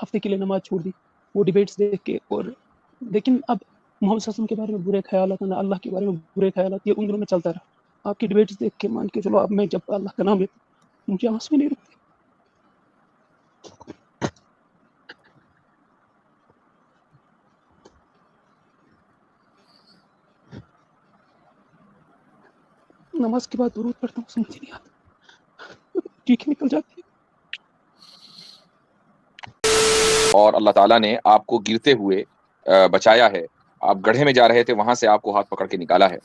ہفتے کے لیے نماز چھوڑ دی وہ ڈیبیٹس دیکھ کے. اور لیکن اب محمد صلی اللہ علیہ وسلم کے بارے میں برے خیالات, نہ اللہ کے بارے میں برے خیالات, یہ ان دنوں میں چلتا رہا. آپ کی ڈیبیٹس دیکھ کے مان کے چلو اب میں جب اللہ کا نام لیتا ہوں مجھے آنسو نہیں رکتے. نماز کے بعد درود پڑھتا ہوں سمجھ نہیں آتا, چیخیں نکل جاتی ہے. اور اللہ تعالیٰ نے آپ کو گرتے ہوئے بچایا ہے. آپ گڑھے میں جا رہے تھے, وہاں سے آپ کو ہاتھ پکڑ کے نکالا ہے.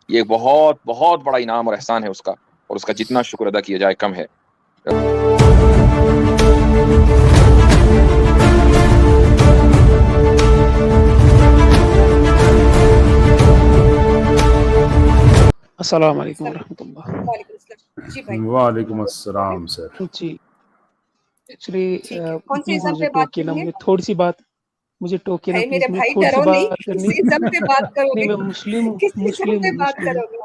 یہ ایک بہت بہت بڑا انعام اور احسان ہے اس کا, اور اس کا جتنا شکر ادا کیا جائے کم ہے. السلام علیکم ورحمۃ اللہ. وعلیکم السلام. جی بھائی, وعلیکم السلام سر. جی ایکچولی ٹھیک ہے. کون سے پلیز ازم مجھے پہ بات ٹوکیے نا, کرنی ہے؟ مجھے تھوڑی سی بات, مجھے ٹوکیے نا بھائی پلیز, میرے مجھے بھائی تھوڑی سی ڈرو نہیں, بات کرنی کس ازم پہ بات کرو نہیں گے؟ میں مسلم ہوں, کس ازم مسلم پہ ہوں, بات مسلم کرو گے؟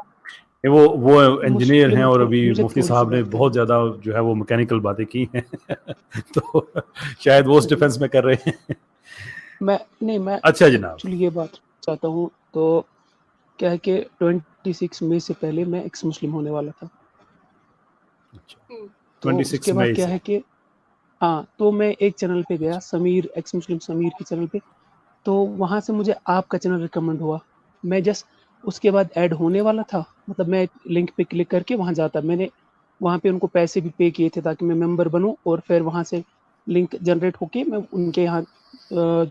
وہ انجینئر ہیں, مسلم اور ہوں, ابھی مجھے مفتی تھوڑی سی صاحب نے بات بہت کرنی. زیادہ جو ہے وہ میکینیکل باتیں کی ہیں تو شاید وہ اس ڈیفنس میں کر رہے ہیں. میں اچھا جناب, ایکچولی یہ بات چاہتا ہوں. تو کیا ہے کہ 26 مئی سے پہلے میں ایکس مسلم ہونے والا تھا. تو اس 26 کے بعد مئی کیا سے ہے کہ ہاں, تو میں ایک چینل پہ گیا, سمیر ایکس مسلم سمیر کے چینل پہ. تو وہاں سے مجھے آپ کا چینل ریکمنڈ ہوا. میں جسٹ اس کے بعد ایڈ ہونے والا تھا, مطلب میں لنک پہ کلک کر کے وہاں جاتا. میں نے وہاں پہ ان کو پیسے بھی پے کیے تھے تاکہ میں ممبر بنوں, اور پھر وہاں سے لنک جنریٹ ہو کے میں ان کے یہاں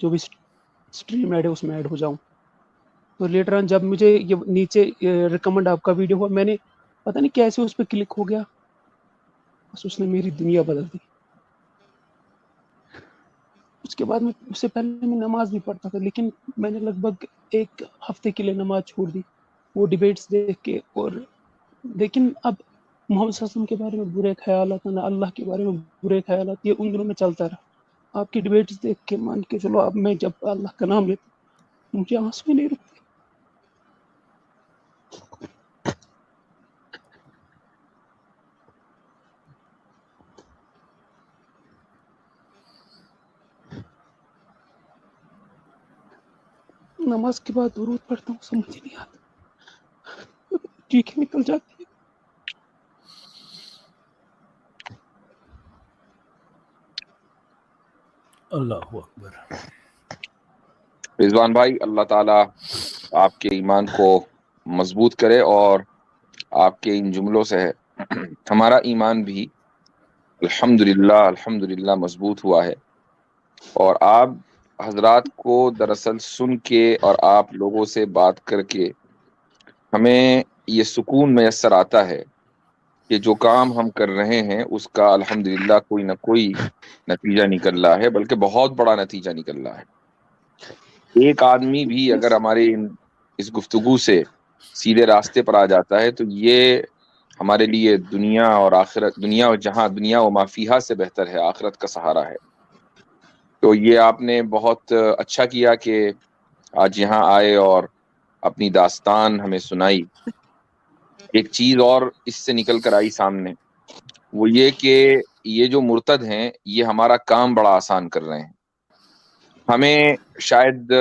جو بھی اسٹریم ایڈ ہے اس میں ایڈ ہو جاؤں. تو لیٹر آن جب مجھے یہ نیچے ریکمنڈ آپ کا ویڈیو ہوا, میں نے پتہ نہیں کیسے اس پہ کلک ہو گیا, بس اس نے میری دنیا بدل دی. اس کے بعد میں اس سے پہلے میں نماز بھی پڑھتا تھا, لیکن میں نے لگ بھگ ایک ہفتے کے لیے نماز چھوڑ دی وہ ڈیبیٹس دیکھ کے. اور لیکن اب محمد صلی اللہ علیہ وسلم کے بارے میں برے خیالات, نہ اللہ کے بارے میں برے خیالات, یہ ان دنوں میں چلتا رہا. آپ کی ڈیبیٹس دیکھ کے مان کے چلو اب میں جب اللہ کا نام لیتا ہوں مجھے آنسو نہیں رکتے. نماز کے بعد درود پڑھتا ہوں سمجھ نہیں آتا, چیخیں نکل جاتی ہے. اللہ اکبر. رضوان بھائی, اللہ تعالیٰ آپ کے ایمان کو مضبوط کرے, اور آپ کے ان جملوں سے ہمارا ایمان بھی الحمدللہ مضبوط ہوا ہے. اور آپ حضرات کو دراصل سن کے اور آپ لوگوں سے بات کر کے ہمیں یہ سکون میسر آتا ہے کہ جو کام ہم کر رہے ہیں اس کا الحمدللہ کوئی نہ کوئی نتیجہ نکل رہا ہے, بلکہ بہت بڑا نتیجہ نکل رہا ہے. ایک آدمی بھی اگر ہمارے اس گفتگو سے سیدھے راستے پر آ جاتا ہے تو یہ ہمارے لیے دنیا اور آخرت, دنیا اور جہاں دنیا و ما فیہا سے بہتر ہے, آخرت کا سہارا ہے. تو یہ آپ نے بہت اچھا کیا کہ آج یہاں آئے اور اپنی داستان ہمیں سنائی. ایک چیز اور اس سے نکل کر آئی سامنے, وہ یہ کہ یہ جو مرتد ہیں یہ ہمارا کام بڑا آسان کر رہے ہیں. ہمیں شاید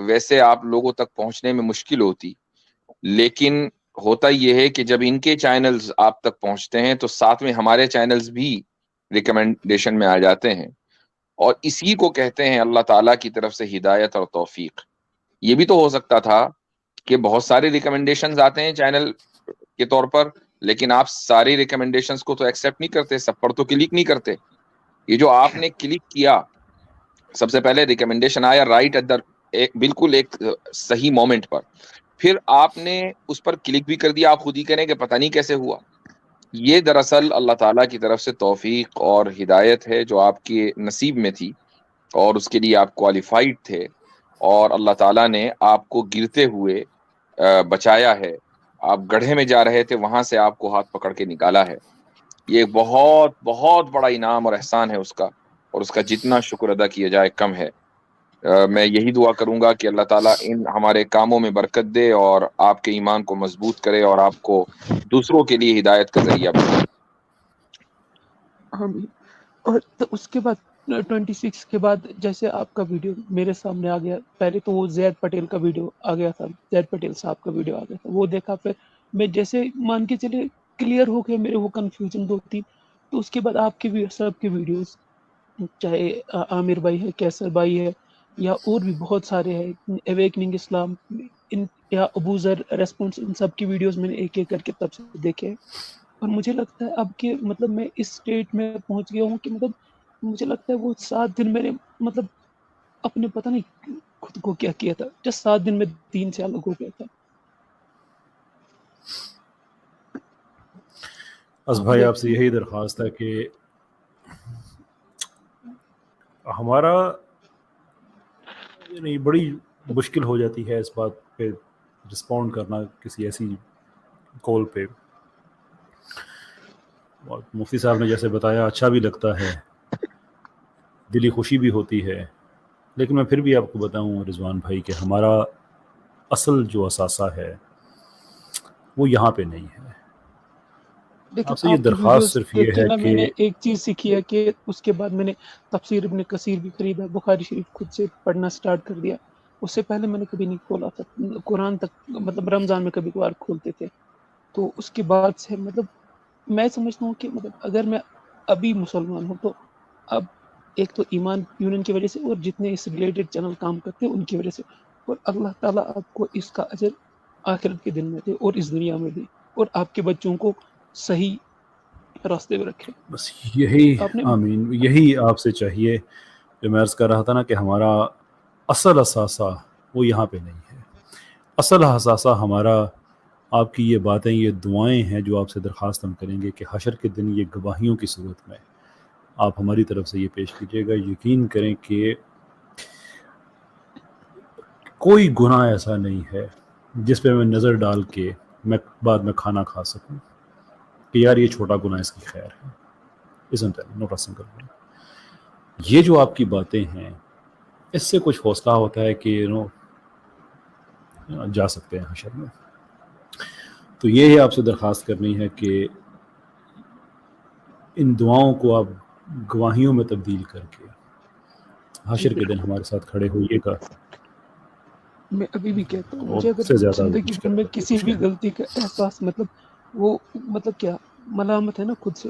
ویسے آپ لوگوں تک پہنچنے میں مشکل ہوتی, لیکن ہوتا یہ ہے کہ جب ان کے چینلز آپ تک پہنچتے ہیں تو ساتھ میں ہمارے چینلز بھی ریکمنڈیشن میں آ جاتے ہیں, اور اسی کو کہتے ہیں اللہ تعالیٰ کی طرف سے ہدایت اور توفیق. یہ بھی تو ہو سکتا تھا کہ بہت سارے ریکمنڈیشنز آتے ہیں چینل کے طور پر, لیکن آپ ساری ریکمنڈیشنز کو تو ایکسیپٹ نہیں کرتے, سب پر تو کلک نہیں کرتے. یہ جو آپ نے کلک کیا, سب سے پہلے ریکمنڈیشن آیا رائٹ ایٹ دا بالکل ایک صحیح مومنٹ پر, پھر آپ نے اس پر کلک بھی کر دیا. آپ خود ہی کریں کہ پتہ نہیں کیسے ہوا. یہ دراصل اللہ تعالیٰ کی طرف سے توفیق اور ہدایت ہے جو آپ کے نصیب میں تھی, اور اس کے لیے آپ کوالیفائڈ تھے, اور اللہ تعالیٰ نے آپ کو گرتے ہوئے بچایا ہے. آپ گڑھے میں جا رہے تھے, وہاں سے آپ کو ہاتھ پکڑ کے نکالا ہے. یہ بہت بہت بڑا انعام اور احسان ہے اس کا, اور اس کا جتنا شکر ادا کیا جائے کم ہے. میں یہی دعا کروں گا کہ اللہ تعالیٰ ان ہمارے کاموں میں برکت دے, اور آپ کے ایمان کو مضبوط کرے, اور آپ کو دوسروں کے لیے ہدایت کا ذریعہ بنائے. آمین. اور تو اس کے بعد 26 کے بعد جیسے آپ کا ویڈیو میرے سامنے آ گیا، پہلے تو وہ زید پٹیل کا ویڈیو آ گیا تھا، زید پٹیل صاحب کا ویڈیو آ گیا تھا، وہ دیکھا، پھر میں جیسے مان کے چلے کلیئر ہو گیا میرے وہ کنفیوژن 2-3، تو اس کے بعد آپ کے سب کے ویڈیوز، چاہے عامر بھائی ہے، کیسر بھائی ہے، یا اور بھی بہت سارے ہیں، اویکننگ اسلام، ان یا ابو ذر ریسپونس، ان سب کی ویڈیوز میں نے ایک ایک کر کے تب سے دیکھے ہیں۔ اور مجھے لگتا ہے اب کہ مطلب میں اس اسٹیٹ میں پہنچ گیا ہوں کہ مطلب مجھے لگتا ہے وہ 7 دن میرے مطلب اپنے پتہ نہیں خود کو کیا کیا تھا، جس 7 دن میں دین سے الگ ہو گیا تھا۔ بس بھائی آپ سے یہی درخواست ہے کہ ہمارا یعنی بڑی مشکل ہو جاتی ہے اس بات پہ رسپونڈ کرنا کسی ایسی کال پہ، اور مفتی صاحب نے جیسے بتایا اچھا بھی لگتا ہے، دلی خوشی بھی ہوتی ہے، لیکن میں پھر بھی آپ کو بتاؤں رضوان بھائی کہ ہمارا اصل جو اثاثہ ہے وہ یہاں پہ نہیں ہے۔ لیکن آپ سے یہ آپ کی درخواست ویڈیوز صرف دیکھ یہ کے ہے نا میں کہ نے ایک چیز سیکھی ہے کہ اس کے بعد میں نے تفسیر ابن کثیر بھی خریدا، بخاری شریف خود سے پڑھنا سٹارٹ کر دیا۔ اس سے پہلے میں نے کبھی نہیں کھولا تھا قرآن تک، مطلب رمضان میں کبھی کبھار کھولتے تھے، تو اس کے بعد سے مطلب میں سمجھتا ہوں کہ مطلب اگر میں ابھی مسلمان ہوں تو اب ایک تو ایمان یونین کی وجہ سے، اور جتنے اس ریلیٹڈ چینل کام کرتے ہیں ان کی وجہ سے، اور اللہ تعالیٰ آپ کو اس کا اجر آخرت کے دن میں دے اور اس دنیا میں دے، اور آپ کے بچوں کو صحیح راستے میں رکھے۔ بس یہی آپ نے آمین، یہی آپ سے چاہیے جو میں عرض کر رہا تھا نا کہ ہمارا اصل اثاثہ وہ یہاں پہ نہیں ہے۔ اصل اثاثہ ہمارا آپ کی یہ باتیں، یہ دعائیں ہیں جو آپ سے درخواست ہم کریں گے کہ حشر کے دن یہ گواہیوں کی صورت میں آپ ہماری طرف سے یہ پیش کیجیے گا۔ یقین کریں کہ کوئی گناہ ایسا نہیں ہے جس پہ میں نظر ڈال کے میں بعد میں کھانا کھا سکوں کہ یار یہ چھوٹا گناہ اس کی خیر ہے، isn't it? Not a single one. یہ جو آپ کی باتیں ہیں اس سے کچھ حوصلہ ہوتا ہے کہ جا سکتے ہیں حشر میں۔ تو یہ آپ سے درخواست کرنی ہے کہ ان دعاؤں کو آپ گواہیوں میں تبدیل کر کے حشر کے دن ہمارے ساتھ کھڑے ہوئیے گا۔ میں ابھی بھی کہتا ہوں، اور مجھے اس سے اگر زیادہ زندگی مشکل میں ہے کسی بھی غلطی کا احساس مطلب وہ مطلب کیا ملامت ہے نا خود سے،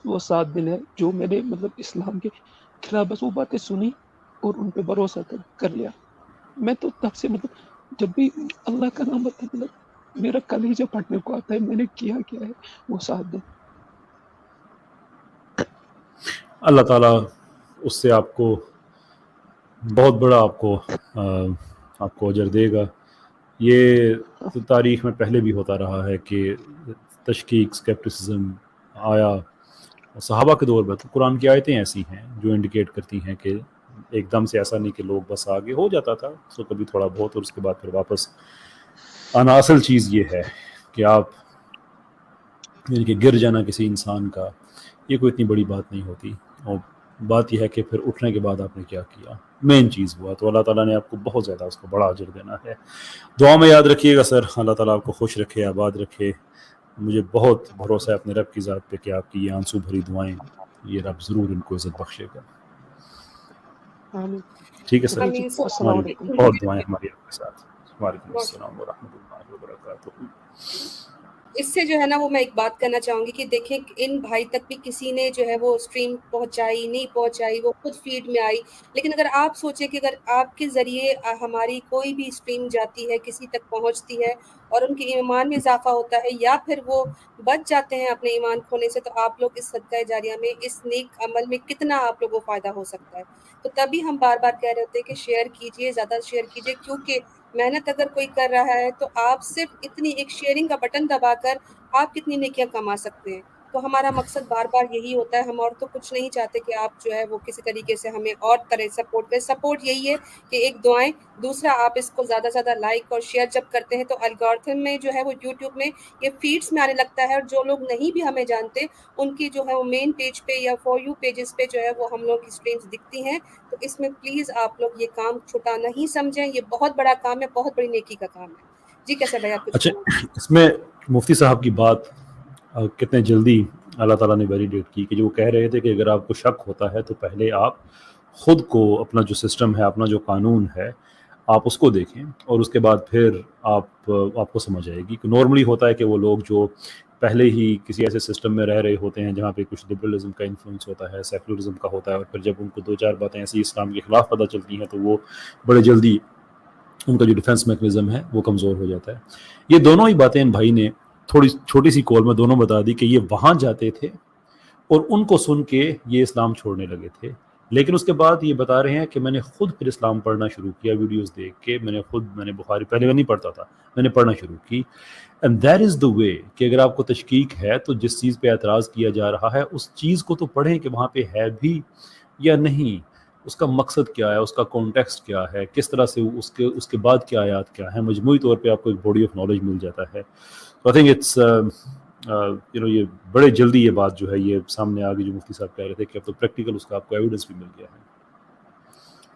وہ 7 دن ہے جو میں نے مطلب اسلام کے خلاف بس وہ باتیں سنی اور ان پہ بھروسہ کر لیا۔ میں تو تب سے مطلب جب بھی اللہ کا نام بتا مطلب میرا کلیجہ پھٹنے کو آتا ہے، میں نے کیا ہے وہ 7 دن۔ اللہ تعالیٰ اس سے آپ کو بہت بڑا آپ کو اجر دے گا۔ یہ تاریخ میں پہلے بھی ہوتا رہا ہے کہ تشکیک، سکیپٹسزم آیا صحابہ کے دور میں، تو قرآن کی آیتیں ایسی ہیں جو انڈیکیٹ کرتی ہیں کہ ایک دم سے ایسا نہیں کہ لوگ بس آگے ہو جاتا تھا سو کبھی تھوڑا بہت، اور اس کے بعد پھر واپس آنا۔ اصل چیز یہ ہے کہ آپ یعنی کہ گر جانا کسی انسان کا یہ کوئی اتنی بڑی بات نہیں ہوتی، اور بات یہ ہے کہ پھر اٹھنے کے بعد آپ نے کیا کیا، مین چیز ہوا، تو اللہ تعالیٰ نے آپ کو بہت زیادہ اس کو بڑا اجر دینا ہے۔ دعا میں یاد رکھیے گا سر، اللہ تعالیٰ آپ کو خوش رکھے، آباد رکھے۔ مجھے بہت بھروسہ ہے اپنے رب کی ذات پہ کہ آپ کی یہ آنسو بھری دعائیں یہ رب ضرور ان کو عزت بخشے گا۔ آمین۔ ٹھیک ہے سر، آمین۔ السلام ہماری علیکم۔ بہت دعائیں ہماری آپ کے ساتھ۔ وعلیکم السلام ورحمۃ اللہ وبرکاتہ۔ اس سے جو ہے نا وہ میں ایک بات کرنا چاہوں گی کہ دیکھیں ان بھائی تک بھی کسی نے جو ہے وہ اسٹریم پہنچائی نہیں پہنچائی، وہ خود فیڈ میں آئی، لیکن اگر آپ سوچیں کہ اگر آپ کے ذریعے ہماری کوئی بھی اسٹریم جاتی ہے، کسی تک پہنچتی ہے اور ان کے ایمان میں اضافہ ہوتا ہے یا پھر وہ بچ جاتے ہیں اپنے ایمان کھونے سے، تو آپ لوگ اس صدقہ جاریہ میں، اس نیک عمل میں کتنا آپ لوگوں کو فائدہ ہو سکتا ہے۔ تو تبھی ہم بار بار کہہ رہے ہوتے ہیں کہ شیئر کیجئے، زیادہ شیئر کیجئے، کیونکہ محنت اگر کوئی کر رہا ہے تو آپ صرف اتنی ایک شیئرنگ کا بٹن دبا کر آپ کتنی نیکیاں کما سکتے ہیں۔ تو ہمارا مقصد بار بار یہی ہوتا ہے، ہم اور تو کچھ نہیں چاہتے کہ آپ جو ہے وہ کسی طریقے سے ہمیں اور طرح سپورٹ کریں۔ سپورٹ یہی ہے کہ ایک دعائیں، دوسرا آپ اس کو زیادہ سے زیادہ لائک اور شیئر جب کرتے ہیں تو الگورتھم میں جو ہے وہ یوٹیوب میں یہ فیڈز میں آنے لگتا ہے، اور جو لوگ نہیں بھی ہمیں جانتے ان کی جو ہے وہ مین پیج پہ یا فور یو پیجز پہ جو ہے وہ ہم لوگ کی اسٹریمز دکھتی ہیں۔ تو اس میں پلیز آپ لوگ یہ کام چھوٹا نہیں سمجھیں، یہ بہت بڑا کام ہے، بہت بڑی نیکی کا کام ہے۔ جی کیسے بھائی آپ کچھ اچھا، اس میں مفتی صاحب کی بات کتنے جلدی اللہ تعالیٰ نے ویلیڈیٹ کی کہ جو وہ کہہ رہے تھے کہ اگر آپ کو شک ہوتا ہے تو پہلے آپ خود کو اپنا جو سسٹم ہے اپنا جو قانون ہے آپ اس کو دیکھیں اور اس کے بعد پھر آپ کو سمجھ آئے گی کہ نارملی ہوتا ہے کہ وہ لوگ جو پہلے ہی کسی ایسے سسٹم میں رہ رہے ہوتے ہیں جہاں پہ کچھ لبرلزم کا انفلوئنس ہوتا ہے سیکولرزم کا ہوتا ہے اور پھر جب ان کو 2-4 باتیں ایسی اسلام کے خلاف پتہ چلتی ہیں تو وہ بڑے جلدی ان کا جو ڈیفنس میکنزم ہے وہ کمزور ہو جاتا ہے. یہ دونوں ہی باتیں ان بھائی نے تھوڑی چھوٹی سی کال میں دونوں بتا دی کہ یہ وہاں جاتے تھے اور ان کو سن کے یہ اسلام چھوڑنے لگے تھے, لیکن اس کے بعد یہ بتا رہے ہیں کہ میں نے خود پھر اسلام پڑھنا شروع کیا ویڈیوز دیکھ کے, میں نے بخاری پہلے میں نہیں پڑھتا تھا, میں نے پڑھنا شروع کی. اینڈ دیٹ از دا وے کہ اگر آپ کو تشکیک ہے تو جس چیز پہ اعتراض کیا جا رہا ہے اس چیز کو تو پڑھیں کہ وہاں پہ ہے بھی یا نہیں, اس کا مقصد کیا ہے, اس کا کانٹیکسٹ کیا ہے, کس طرح سے اس کے بعد کیا آیات کیا ہیں, مجموعی طور پہ آپ کو ایک باڈی آف نالج مل جاتا ہے. تو آئی تھنک اٹس یہ بڑے جلدی یہ بات جو ہے یہ سامنے آ گئی جو مفتی صاحب کہہ رہے تھے کہ اب تو پریکٹیکل اس کا آپ کو ایویڈنس بھی مل گیا ہے.